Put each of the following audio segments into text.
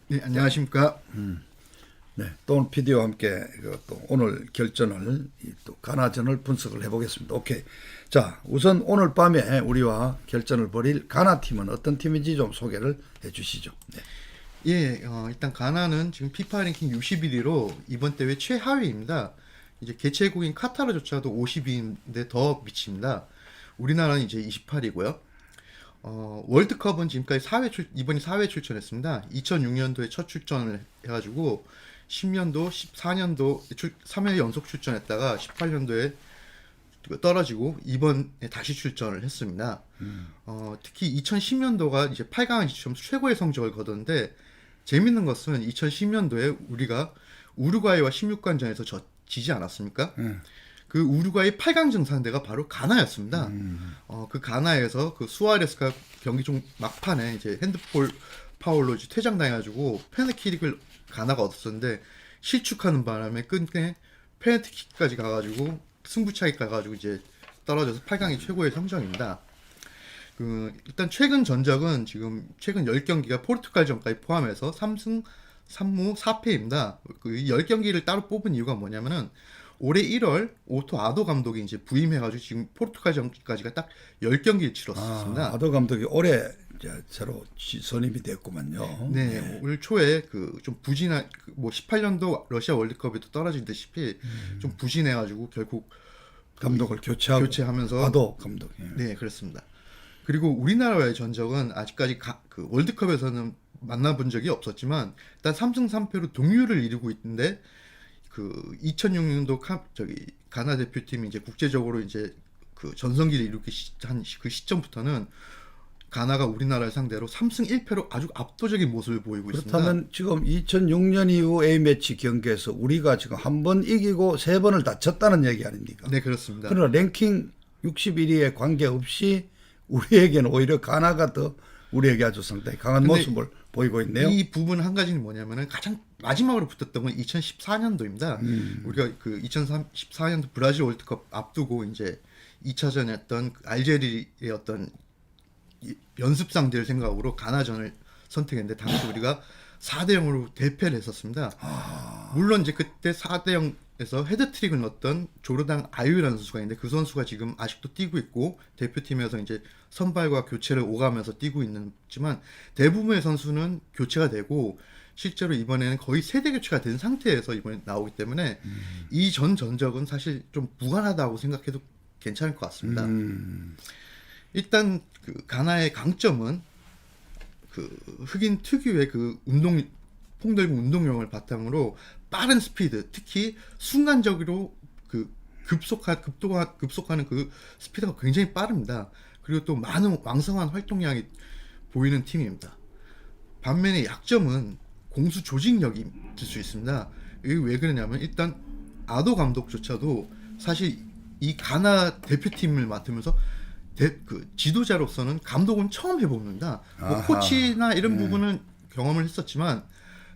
네, 안녕하십니까. 네, 또 오늘 PD와 함께 또 오늘 결전을 또 가나전을 분석을 해보겠습니다. 오케이. 자, 우선 오늘 밤에 우리와 결전을 벌일 가나 팀은 어떤 팀인지 좀 소개를 해주시죠. 네. 예, 일단 가나는 지금 피파 랭킹 61위로 이번 대회 최하위입니다. 이제 개최국인 카타르조차도 50위인데 더 미칩니다. 우리나라는 이제 28위고요. 월드컵은 지금까지 이번이 4회 출전했습니다. 2006년도에 첫 출전을 해가지고 10년도, 14년도 3회 연속 출전했다가 18년도에 떨어지고 이번에 다시 출전을 했습니다. 특히 2010년도가 이제 8강을 지치면서 최고의 성적을 거뒀는데 재밌는 것은 2010년도에 우리가 우루과이와 16강전에서 지지 않았습니까? 그 우루과이 8강전 상대가 바로 가나였습니다. 그 가나에서 그 수아레스가 경기 중 막판에 이제 핸드볼 파울로 이제 퇴장당해가지고 페널티킥을 가나가 얻었었는데 실축하는 바람에 끝내 페널티킥까지 가가지고 승부차기 가가지고 이제 떨어져서 8강이 최고의 성적입니다. 일단 최근 전적은 지금 최근 10경기가 포르투갈전까지 포함해서 3승 3무 4패입니다. 그 10경기를 따로 뽑은 이유가 뭐냐면은 올해 1월 오토 아도 감독이 이제 부임해가지고 지금 포르투갈전까지가 딱 10경기를 치렀습니다. 아도 감독이 올해 이제 새로 선임이 됐구만요. 네, 올 초에 그 좀 부진한 뭐 18년도 러시아 월드컵에도 떨어지듯이 좀 부진해가지고 결국 감독을 교체하면서 아도 감독. 예. 네, 그렇습니다. 그리고 우리나라와의 전적은 아직까지 그 월드컵에서는 만나본 적이 없었지만 일단 3승 3패로 동률을 이루고 있는데 그 2006년도 가나 대표팀이 이제 국제적으로 이제 그 전성기를 이루기 한 그 시점부터는 가나가 우리나라를 상대로 3승 1패로 아주 압도적인 모습을 보이고 있습니다. 그렇다면 지금 2006년 이후 A매치 경기에서 우리가 지금 한 번 이기고 세 번을 다쳤다는 얘기 아닙니까? 네, 그렇습니다. 그러나 랭킹 61위에 관계없이 우리에게는 오히려 가나가 더 우리에게 아주 상당히 강한 모습을 보이고 있네요. 이 부분 한 가지는 뭐냐면은 가장 마지막으로 붙었던 건 2014년도입니다. 우리가 그 2014년도 브라질 월드컵 앞두고 이제 2차전이었던 알제리의 어떤 연습 상대를 생각으로 가나전을 선택했는데 당시 우리가 4대 0으로 대패를 했었습니다. 물론 이제 그때 4대 0에서 헤드트릭을 넣었던 조르당 아유라는 선수가 있는데 그 선수가 지금 아직도 뛰고 있고 대표팀에서 이제 선발과 교체를 오가면서 뛰고 있지만 대부분의 선수는 교체가 되고 실제로 이번에는 거의 세대 교체가 된 상태에서 이번에 나오기 때문에 이 전적은 사실 좀 무관하다고 생각해도 괜찮을 것 같습니다. 일단 그 가나의 강점은 그 흑인 특유의 그 폭넓은 운동량을 바탕으로 빠른 스피드, 특히 순간적으로 그 급속하는 그 스피드가 굉장히 빠릅니다. 그리고 또 많은 왕성한 활동량이 보이는 팀입니다. 반면에 약점은 공수 조직력이 있을 수 있습니다. 이게 왜 그러냐면 일단 아도 감독조차도 사실 이 가나 대표팀을 맡으면서 그 지도자로서는 감독은 처음 해봅니다. 뭐 코치나 이런 부분은 경험을 했었지만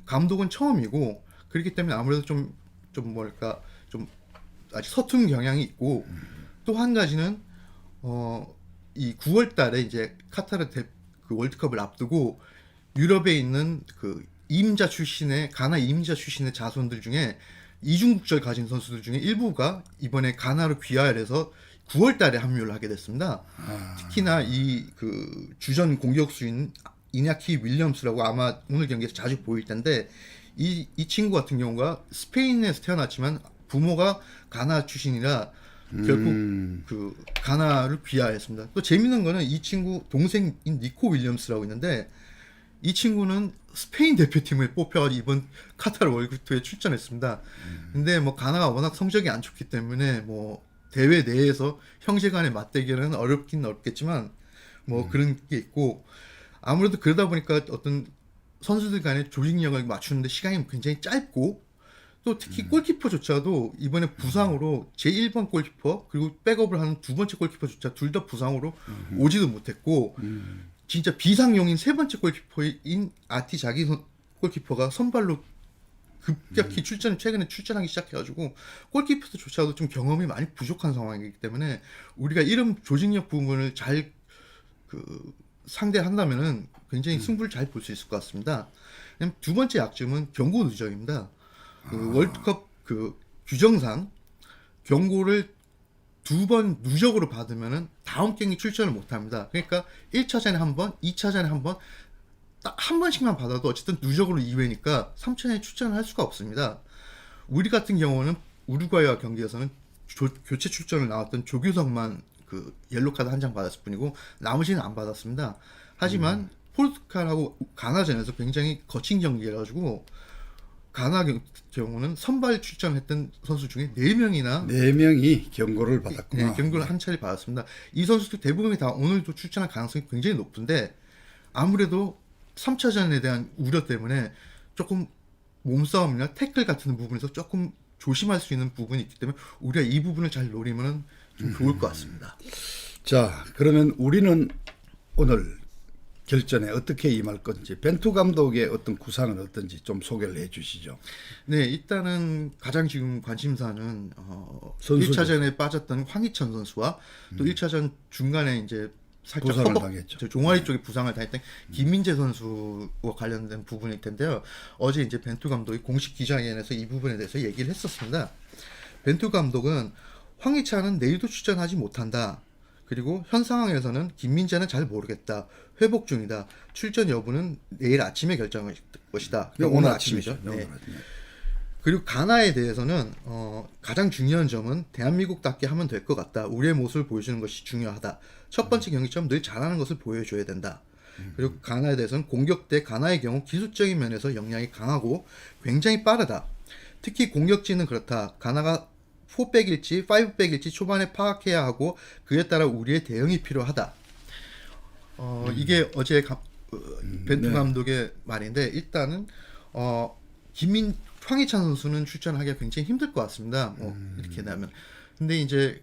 감독은 처음이고 그렇기 때문에 아무래도 좀 뭐랄까 좀 아직 서툰 경향이 있고 또 한 가지는 이 9월달에 이제 그 월드컵을 앞두고 유럽에 있는 그 가나 이민자 출신의 자손들 중에 이중국적을 가진 선수들 중에 일부가 이번에 가나로 귀화를 해서 9월달에 합류를 하게 됐습니다. 특히나 이 그 주전 공격수인 이냐키 윌리엄스라고 아마 오늘 경기에서 자주 보일 텐데 이 친구 같은 경우가 스페인에서 태어났지만 부모가 가나 출신이라 결국 그 가나를 귀화했습니다. 또 재밌는 거는 이 친구 동생인 니코 윌리엄스라고 있는데 이 친구는 스페인 대표팀을 뽑혀가지고 이번 카타르 월드컵에 출전했습니다. 근데 뭐 가나가 워낙 성적이 안 좋기 때문에 뭐 대회 내에서 형제간의 맞대결은 어렵긴 어렵겠지만 뭐 그런 게 있고 아무래도 그러다 보니까 어떤 선수들 간의 조직력을 맞추는데 시간이 굉장히 짧고 또 특히 골키퍼조차도 이번에 부상으로 제1번 골키퍼 그리고 백업을 하는 두 번째 골키퍼조차 둘 다 부상으로 오지도 못했고 진짜 비상용인 세 번째 골키퍼인 아티 자기 골키퍼가 선발로 급격히 최근에 출전하기 시작해가지고 골키퍼조차도 좀 경험이 많이 부족한 상황이기 때문에 우리가 이런 조직력 부분을 잘 그 상대한다면은 굉장히 승부를 잘 볼 수 있을 것 같습니다. 그다음 두 번째 약점은 경고 누적입니다. 그 월드컵 그 규정상 경고를 두 번 누적으로 받으면은 다음 경기 출전을 못 합니다. 그러니까 1차전에 한 번, 2차전에 한 번, 딱 한 번씩만 받아도 어쨌든 누적으로 2회니까 3차전에 출전을 할 수가 없습니다. 우리 같은 경우는 우루과이와 경기에서는 교체 출전을 나왔던 조규성만 그 옐로 카드 한 장 받았을 뿐이고 나머지는 안 받았습니다. 하지만 포르투갈하고 가나전에서 굉장히 거친 경기여가지고 가나 경우는 선발 출전했던 선수 중에 4명이나 4명이 경고를 받았구나. 네, 경고를 한 차례 받았습니다. 이 선수들 대부분이 다 오늘도 출전할 가능성이 굉장히 높은데 아무래도 3차전에 대한 우려 때문에 조금 몸싸움이나 태클 같은 부분에서 조금 조심할 수 있는 부분이 있기 때문에 우리가 이 부분을 잘 노리면 좀 좋을 것 같습니다. 자, 그러면 우리는 오늘 결전에 어떻게 임할 건지 벤투 감독의 어떤 구상은 어떤지 좀 소개를 해주시죠. 네, 일단은 가장 지금 관심사는 선수들. 1차전에 빠졌던 황희찬 선수와 또 1차전 중간에 이제 살짝 부상을 당했죠. 저 종아리 쪽에 부상을 당했던 김민재 선수와 관련된 부분일 텐데요. 어제 이제 벤투 감독이 공식 기자회견에서 이 부분에 대해서 얘기를 했었습니다. 벤투 감독은 황희찬은 내일도 출전하지 못한다. 그리고 현 상황에서는 김민재는 잘 모르겠다. 회복 중이다. 출전 여부는 내일 아침에 결정할 것이다. 그러니까 오늘 아침이죠. 네. 그리고 가나에 대해서는 가장 중요한 점은 대한민국답게 하면 될 것 같다. 우리의 모습을 보여주는 것이 중요하다. 첫 번째 경기처럼 늘 잘하는 것을 보여줘야 된다. 그리고 가나에 대해서는 공격 때 가나의 경우 기술적인 면에서 역량이 강하고 굉장히 빠르다. 특히 공격진은 그렇다. 가나가 4백일지 5백일지 초반에 파악해야 하고 그에 따라 우리의 대응이 필요하다. 이게 어제 벤투 네. 감독의 말인데 일단은 황희찬 선수는 출전하기가 굉장히 힘들 것 같습니다. 이렇게 되면. 근데 이제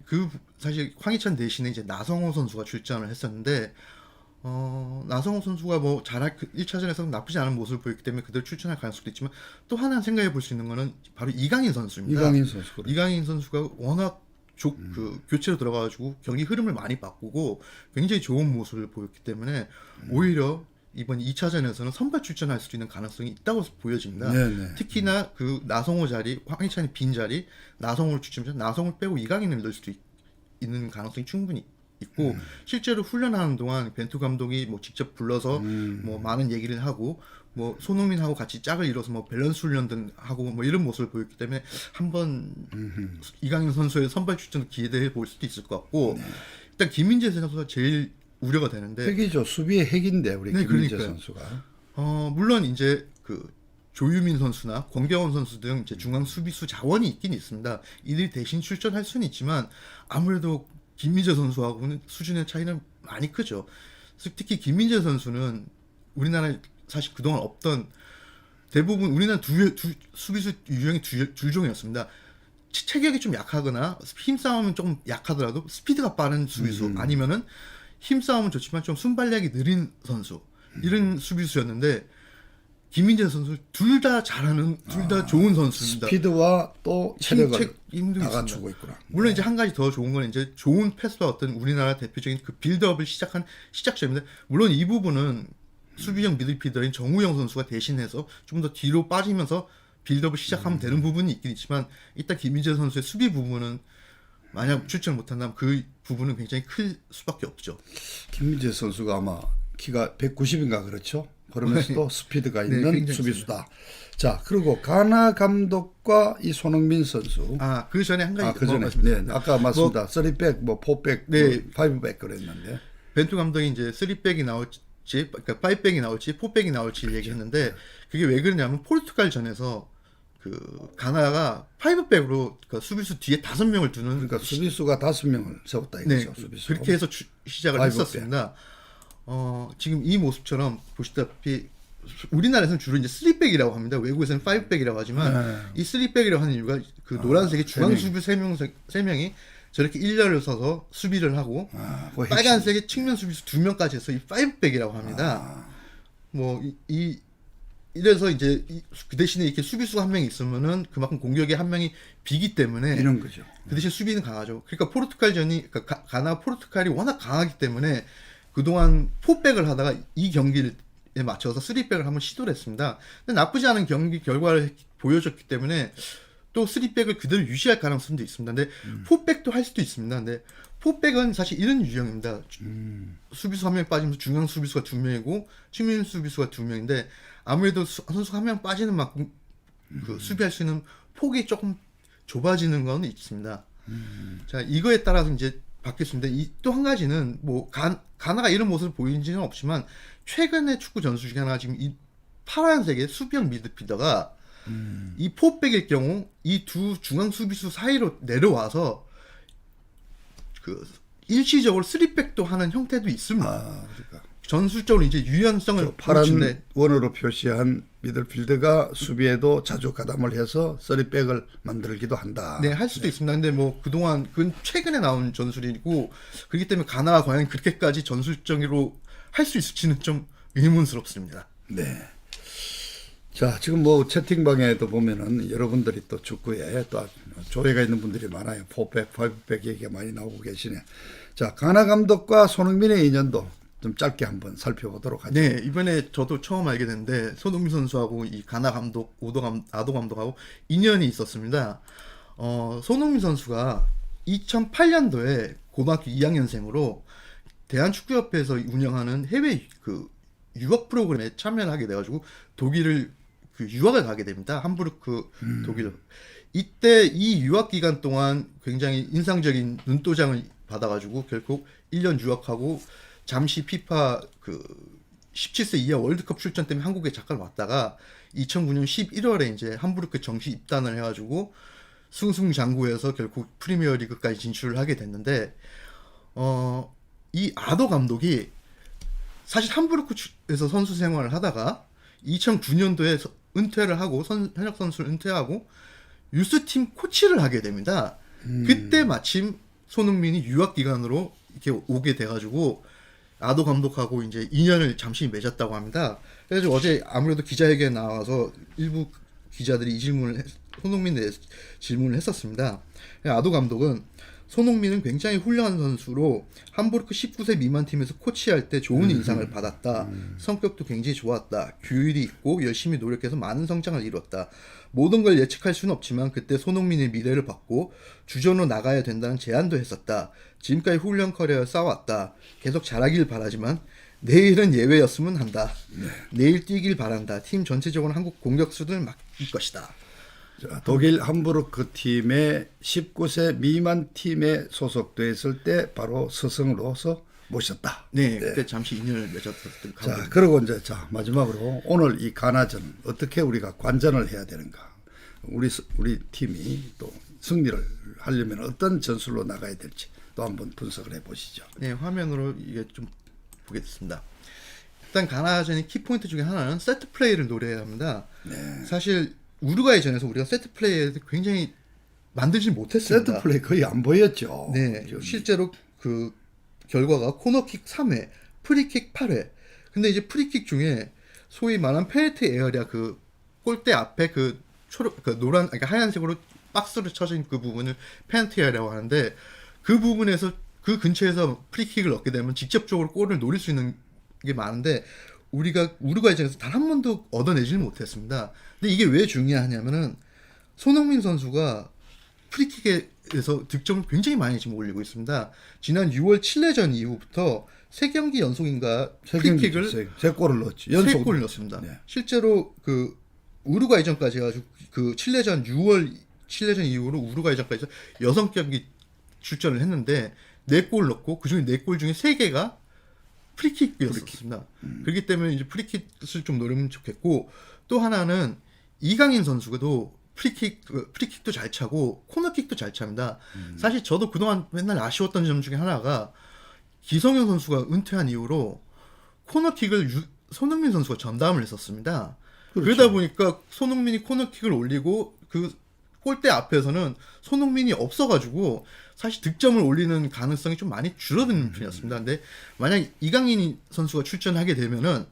사실 황희찬 대신에 이제 나성호 선수가 출전을 했었는데 나성호 선수가 뭐 1차전에서 나쁘지 않은 모습을 보였기 때문에 그대로 출전할 가능성도 있지만 또 하나 생각해 볼 수 있는 거는 바로 이강인 선수입니다. 이강인 선수. 그렇죠. 이강인 선수가 워낙 교체로 들어가가지고 경기 흐름을 많이 바꾸고 굉장히 좋은 모습을 보였기 때문에 오히려 이번 2차전에서는 선발 출전할 수 있는 가능성이 있다고 보여집니다. 네네. 특히나 그 나성호 자리, 황희찬이 빈 자리, 나성호를 추첨해서 나성호를 빼고 이강인을 넣을 수도 있는 가능성이 충분히 있고 실제로 훈련하는 동안 벤투 감독이 뭐 직접 불러서 뭐 많은 얘기를 하고 뭐 손흥민하고 같이 짝을 이뤄서 뭐 밸런스 훈련등 하고 뭐 이런 모습을 보였기 때문에 한번 이강인 선수의 선발 출전 기대해 볼 수도 있을 것 같고 일단 김민재 선수가 제일 우려가 되는데 핵이죠. 수비의 핵인데 우리 네, 김민재 그러니까요. 선수가. 물론 이제 그 조유민 선수나 권경원 선수 등 이제 중앙 수비수 자원이 있긴 있습니다. 이들이 대신 출전할 수는 있지만 아무래도 김민재 선수하고는 수준의 차이는 많이 크죠. 특히 김민재 선수는 우리나라에 사실 그동안 없던 대부분 우리나라 수비수 유형이 두 종이었습니다. 체격이 좀 약하거나 힘싸움은 조금 약하더라도 스피드가 빠른 수비수 아니면은 힘싸움은 좋지만 좀 순발력이 느린 선수 이런 수비수였는데 김민재 선수 둘 다 잘하는 둘 다 좋은 선수입니다. 스피드와 또 체력을 힘도 다 있습니다. 갖추고 있구나. 물론 이제 한 가지 더 좋은 건 이제 좋은 패스와 어떤 우리나라 대표적인 그 빌드업을 시작한 시작점인데 물론 이 부분은 수비형 미들필더인 정우영 선수가 대신해서 좀 더 뒤로 빠지면서 빌드업을 시작하면 되는 부분이 있긴 있지만 일단 김민재 선수의 수비 부분은 만약 출전 못한다면 그 부분은 굉장히 클 수밖에 없죠. 김민재 선수가 아마 키가 190인가 그렇죠? 그러면서도 스피드가 있는 굉장히 수비수다. 자, 그리고 가나 감독과 이 손흥민 선수. 그 전에 한 가지 그 전에 네, 아까 맞습니다. 3백, 뭐 4백, 네. 5백 그랬는데. 벤투 감독이 이제 3백이 나올지, 그러니까 5백이 나올지, 4백이 나올지 얘기했는데 그게 왜 그러냐면 포르투갈 전에서 그 가나가 5백으로 그 수비수 뒤에 5명을 두는 그러니까 수비수가 5명을 세웠다 네, 이거죠. 수비수. 그렇게 해서 시작을 5백. 했었습니다. 지금 이 모습처럼 보시다시피 우리나라에서는 주로 이제 3백이라고 합니다. 외국에서는 5백이라고 하지만 이 3백이라고 하는 이유가 그 노란색의 중앙 수비 3명이 저렇게 일렬을 서서 수비를 하고 그거 핵심. 빨간색의 측면 수비수 2명까지 해서 이 5백이라고 합니다. 뭐 이래서 이제 그 대신에 이렇게 수비수가 한 명이 있으면은 그만큼 공격에 한 명이 비기 때문에 이런 거죠. 그 대신 수비는 강하죠. 그러니까 포르투갈전이 그러니까 가나 포르투갈이 워낙 강하기 때문에 그동안 4백을 하다가 이 경기에 맞춰서 3백을 한번 시도를 했습니다. 근데 나쁘지 않은 경기 결과를 보여줬기 때문에 또 3백을 그대로 유지할 가능성도 있습니다. 근데 4백도 할 수도 있습니다. 근데 4백은 사실 이런 유형입니다. 수비수 한 명 빠지면서 중앙 수비수가 2명이고 측면 수비수가 2명인데 아무래도 선수 한 명 빠지는 만큼 그 수비할 수 있는 폭이 조금 좁아지는 건 있습니다. 자, 이거에 따라서 이제 바뀌었습니다. 또 한 가지는 뭐 가나가 이런 모습을 보이지는 없지만 최근의 축구 전술 중에 하나가 지금 이 파란색의 수비형 미드필더가 이 4백일 경우 이 두 중앙 수비수 사이로 내려와서 그 일시적으로 3백도 하는 형태도 있습니다. 그러니까 전술적으로 이제 유연성을 파란 보여주는데 원으로 표시한 미들필드가 수비에도 자주 가담을 해서 3백을 만들기도 한다. 네, 할 수도 있습니다. 근데 뭐 그동안 그건 최근에 나온 전술이고 그렇기 때문에 가나가 과연 그렇게까지 전술적으로 할 수 있을지는 좀 의문스럽습니다. 네. 자, 지금 뭐 채팅방에도 보면은 여러분들이 또 축구에 또 조예가 있는 분들이 많아요. 4백, 5백 얘기가 많이 나오고 계시네. 자, 가나 감독과 손흥민의 인연도 좀 짧게 한번 살펴보도록 하죠. 네, 이번에 저도 처음 알게 됐는데 손흥민 선수하고 이 가나 감독, 아도 감독하고 인연이 있었습니다. 손흥민 선수가 2008년도에 고등학교 2학년생으로 대한축구협회에서 운영하는 해외 그 유학 프로그램에 참여를 하게 돼가지고 독일을 그 유학을 가게 됩니다. 함부르크 독일. 이때 이 유학 기간 동안 굉장히 인상적인 눈도장을 받아가지고 결국 1년 유학하고 잠시 피파 그 17세 이하 월드컵 출전 때문에 한국에 잠깐 왔다가 2009년 11월에 이제 함부르크 정시 입단을 해가지고 승승장구해서 결국 프리미어리그까지 진출을 하게 됐는데 이 아도 감독이 사실 함부르크에서 선수 생활을 하다가 2009년도에 은퇴를 하고 현역 선수를 은퇴하고 유스팀 코치를 하게 됩니다. 그때 마침 손흥민이 유학 기간으로 이렇게 오게 돼가지고 아도 감독하고 이제 인연을 잠시 맺었다고 합니다. 그래서 어제 아무래도 기자회견에 나와서 일부 기자들이 이 질문을 손흥민에 대해서 질문을 했었습니다. 아도 감독은 손흥민은 굉장히 훌륭한 선수로 함부르크 19세 미만 팀에서 코치할 때 좋은 인상을 받았다. 성격도 굉장히 좋았다. 규율이 있고 열심히 노력해서 많은 성장을 이뤘다. 모든 걸 예측할 수는 없지만 그때 손흥민의 미래를 봤고 주전으로 나가야 된다는 제안도 했었다. 지금까지 훌륭한 커리어를 쌓아왔다. 계속 잘하길 바라지만 내일은 예외였으면 한다. 내일 뛰길 바란다. 팀 전체적으로 한국 공격수들을 맡길 것이다. 자, 독일 함부르크 팀의 19세 미만 팀에 소속됐을 때 바로 스승으로서 모셨다. 네, 그때 잠시 인연을 맺었던 감독. 자, 그리고 이제 마지막으로 오늘 이 가나전 어떻게 우리가 관전을 해야 되는가? 우리 팀이 또 승리를 하려면 어떤 전술로 나가야 될지 또 한번 분석을 해보시죠. 네, 화면으로 이게 좀 보겠습니다. 일단 가나전의 키포인트 중에 하나는 세트 플레이를 노려야 합니다. 네. 사실 우루과이전에서 우리가 세트 플레이에 굉장히 만들지 못했습니다. 세트 플레이 거의 안 보였죠. 네, 실제로 그 결과가 코너킥 3회, 프리킥 8회. 근데 이제 프리킥 중에 소위 말한 페널티 에어리아 그 골대 앞에 그 노란, 그러니까 하얀색으로 박스로 쳐진 그 부분을 페널티 에어리아라고 하는데 그 부분에서 그 근처에서 프리킥을 얻게 되면 직접적으로 골을 노릴 수 있는 게 많은데 우리가 우루과이전에서 단 한 번도 얻어내지는 못했습니다. 근데 이게 왜 중요하냐면은 손흥민 선수가 프리킥에서 득점을 굉장히 많이 지금 올리고 있습니다. 지난 6월 칠레전 이후부터 3경기 연속인가 프리킥을 3골을 넣었지. 3골을 넣었습니다. 네. 실제로 그 우루과이전까지 해가지고 그 칠레전 6월 칠레전 이후로 우루과이전까지 6경기 출전을 했는데 4골 넣고 그중에 4골 중에 3개가 프리킥이었습니다. 그렇기 때문에 이제 프리킥을 좀 노리면 좋겠고 또 하나는 이강인 선수도 프리킥도 잘 차고 코너킥도 잘 찹니다. 사실 저도 그동안 맨날 아쉬웠던 점 중에 하나가 기성용 선수가 은퇴한 이후로 코너킥을 손흥민 선수가 전담을 했었습니다. 그렇죠. 그러다 보니까 손흥민이 코너킥을 올리고 그 골대 앞에서는 손흥민이 없어가지고 사실 득점을 올리는 가능성이 좀 많이 줄어드는 편이었습니다. 근데 만약 이강인 선수가 출전하게 되면은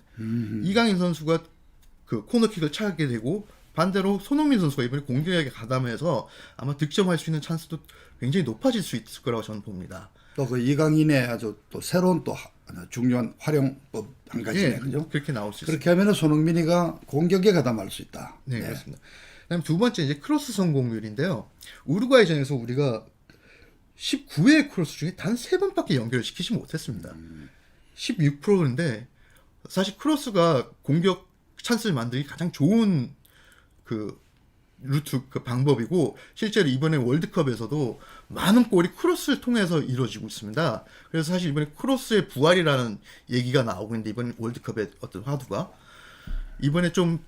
이강인 선수가 그 코너킥을 차게 되고 반대로 손흥민 선수가 이번에 공격에 가담해서 아마 득점할 수 있는 찬스도 굉장히 높아질 수 있을 거라고 저는 봅니다. 또 그 이강인의 아주 또 새로운 또 하나 중요한 활용법 한 가지네, 예, 그죠? 그렇게 나올 수 있습니다. 그렇게 하면은 손흥민이가 공격에 가담할 수 있다. 네, 그렇습니다. 그다음 두 번째 이제 크로스 성공률인데요. 우루과이전에서 우리가 19회의 크로스 중에 단 3번밖에 연결시키지 못했습니다. 16%인데 사실 크로스가 공격 찬스를 만들기 가장 좋은 그 루트 그 방법이고 실제로 이번에 월드컵에서도 많은 골이 크로스를 통해서 이루어지고 있습니다. 그래서 사실 이번에 크로스의 부활이라는 얘기가 나오고 있는데 이번 월드컵의 어떤 화두가 이번에 좀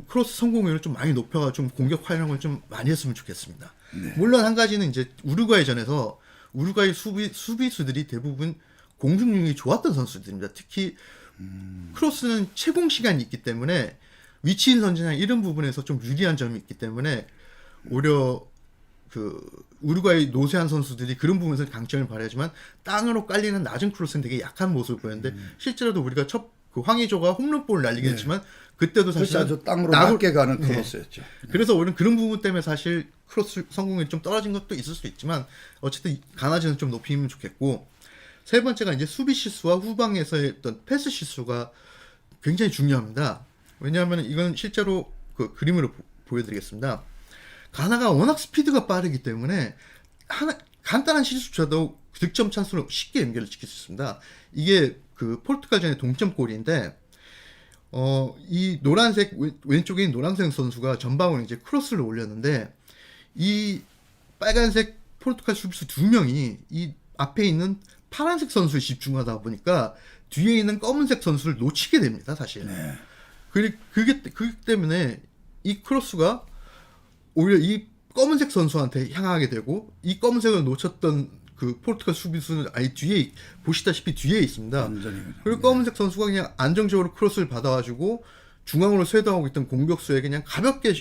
크로스 성공률을 좀 많이 높여가 좀 공격 활용을 좀 많이 했으면 좋겠습니다. 물론 한 가지는 이제 우루과이전에서 우루과이 수비수들이 대부분 공중력이 좋았던 선수들입니다. 특히 크로스는 채공 시간이 있기 때문에 위치인 선제나 이런 부분에서 좀 유리한 점이 있기 때문에 오히려 그 우루과이 노세한 선수들이 그런 부분에서 강점을 발휘하지만 땅으로 깔리는 낮은 크로스는 되게 약한 모습을 보였는데 실제로도 우리가 그 황의조가 홈런볼을 날리게 했지만 그때도 그렇죠. 사실 아주 땅으로 낮게 가는 크로스였죠. 그래서 오히려 그런 부분 때문에 사실 크로스 성공률이 좀 떨어진 것도 있을 수 있지만 어쨌든 가나지는 좀 높이면 좋겠고 세 번째가 이제 수비 실수와 후방에서의 어떤 패스 실수가 굉장히 중요합니다. 왜냐하면 이건 실제로 그 그림으로 보여드리겠습니다. 가나가 워낙 스피드가 빠르기 때문에 간단한 실수조차도 득점 찬스로 쉽게 연결을 시킬 수 있습니다. 이게 그 포르투갈전의 동점골인데 이 노란색 왼쪽에 있는 노란색 선수가 전방으로 이제 크로스를 올렸는데 이 빨간색 포르투갈 수비수 2명이 이 앞에 있는 파란색 선수에 집중하다 보니까 뒤에 있는 검은색 선수를 놓치게 됩니다, 사실. 네. 그게 때문에 이 크로스가 오히려 이 검은색 선수한테 향하게 되고 이 검은색을 놓쳤던 그 포르투갈 수비수는 아예 뒤에 보시다시피 뒤에 있습니다. 완전히 그리고 검은색 선수가 그냥 안정적으로 크로스를 받아가지고 중앙으로 쇄도하고 있던 공격수에게 그냥 가볍게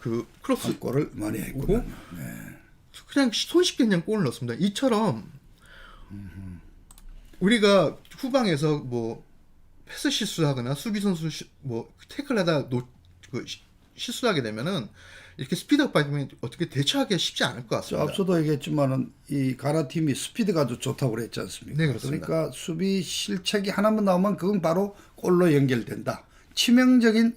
그 크로스 골을 많이 했고 오고 그냥 손쉽게 그냥 골을 넣습니다. 이처럼 우리가 후방에서 뭐 패스 실수하거나 수비 선수 뭐 태클하다 실수하게 되면은 이렇게 스피드가 빠지면 어떻게 대처하기 쉽지 않을 것 같습니다. 앞서도 얘기했지만은 이 가나 팀이 스피드가 아주 좋다고 그랬지 않습니까? 네, 그렇습니다. 그러니까 수비 실책이 하나만 나오면 그건 바로 골로 연결된다. 치명적인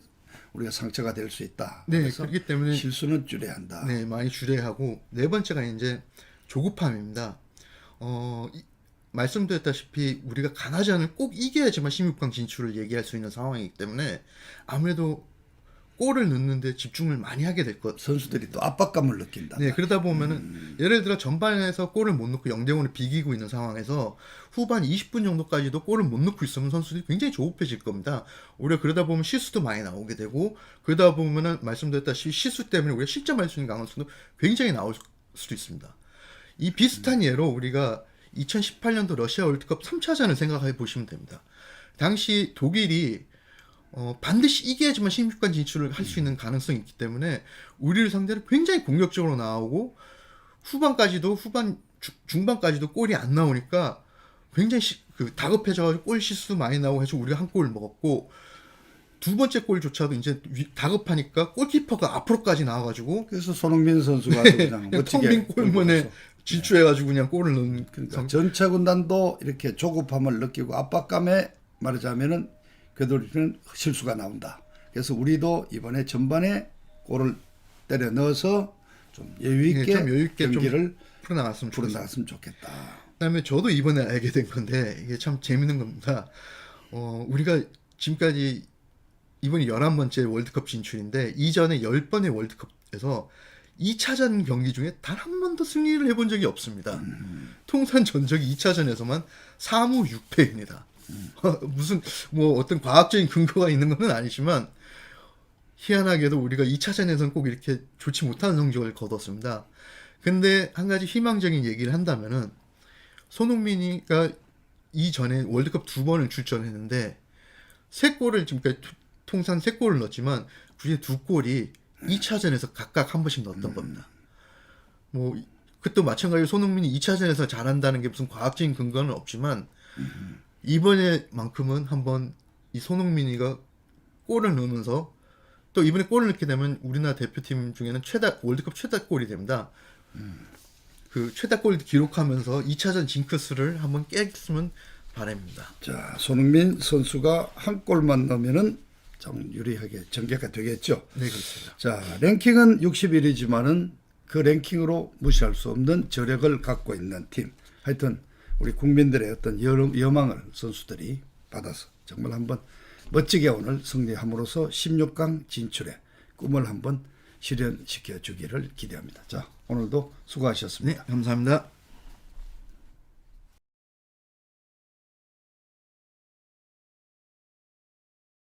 우리가 상처가 될 수 있다. 네, 그래서 그렇기 때문에 실수는 줄여야 한다. 네, 많이 줄여야 하고 네 번째가 이제 조급함입니다. 말씀드렸다시피 우리가 가나전을 꼭 이겨야지만 16강 진출을 얘기할 수 있는 상황이기 때문에 아무래도 골을 넣는데 집중을 많이 하게 될 것. 선수들이 또 압박감을 느낀다. 네, 그러다 보면은 예를 들어 전반에서 골을 못 넣고 0대0으로 비기고 있는 상황에서 후반 20분 정도까지도 골을 못 넣고 있으면 선수들이 굉장히 조급해질 겁니다. 오히려 그러다 보면 실수도 많이 나오게 되고 그러다 보면은 말씀드렸다시피 실수 때문에 우리가 실점할 수 있는 가능성도 굉장히 나올 수도 있습니다. 이 비슷한 예로 우리가 2018년도 러시아 월드컵 3차전을 생각해 보시면 됩니다. 당시 독일이 반드시 이겨야지만 16강 진출을 할 수 있는 가능성이 있기 때문에 우리를 상대로 굉장히 공격적으로 나오고 후반까지도 중반까지도 골이 안 나오니까 굉장히 다급해져가지고 골 실수 많이 나오고 해서 우리가 한 골을 먹었고 두 번째 골조차도 이제 다급하니까 골키퍼가 앞으로까지 나와가지고 그래서 손흥민 선수가 아주 그냥 멋지게 텅빈 골문에 진출해가지고 그냥 골을 넣는 그러니까 전체 군단도 이렇게 조급함을 느끼고 압박감에 말하자면은 그들은 실수가 나온다. 그래서 우리도 이번에 전반에 골을 때려 넣어서 좀 여유 있게, 좀 여유 있게 경기를 풀어나갔으면 좋겠다. 그다음에 저도 이번에 알게 된 건데 이게 참 재밌는 겁니다. 우리가 지금까지 이번이 11번째 월드컵 진출인데 이전에 10번의 월드컵에서 2차전 경기 중에 단 한 번도 승리를 해본 적이 없습니다. 통산 전적이 2차전에서만 3무 6패입니다. 무슨 뭐 어떤 과학적인 근거가 있는 건 아니지만 희한하게도 우리가 2차전에서는 꼭 이렇게 좋지 못한 성적을 거뒀습니다. 근데 한 가지 희망적인 얘기를 한다면은 손흥민이가 이전에 월드컵 2번을 출전했는데 3골을 지금까지 통산 3골을 넣었지만 그중에 2골이 2차전에서 각각 한 번씩 넣었던 겁니다. 뭐 그것도 마찬가지로 손흥민이 2차전에서 잘한다는 게 무슨 과학적인 근거는 없지만 이번에만큼은 한번 이 손흥민이가 골을 넣으면서 또 이번에 골을 넣게 되면 우리나라 대표팀 중에는 월드컵 최다 골이 됩니다. 그 최다골 기록하면서 2차전 징크스를 한번 깼으면 바랍니다. 자, 손흥민 선수가 한 골만 넣으면은 좀 유리하게 전개가 되겠죠. 네, 그렇습니다. 자, 랭킹은 61위지만은 그 랭킹으로 무시할 수 없는 저력을 갖고 있는 팀. 하여튼 우리 국민들의 어떤 여망을 선수들이 받아서 정말 한번 멋지게 오늘 승리함으로써 16강 진출의 꿈을 한번 실현시켜 주기를 기대합니다. 자, 오늘도 수고하셨습니다. 네, 감사합니다.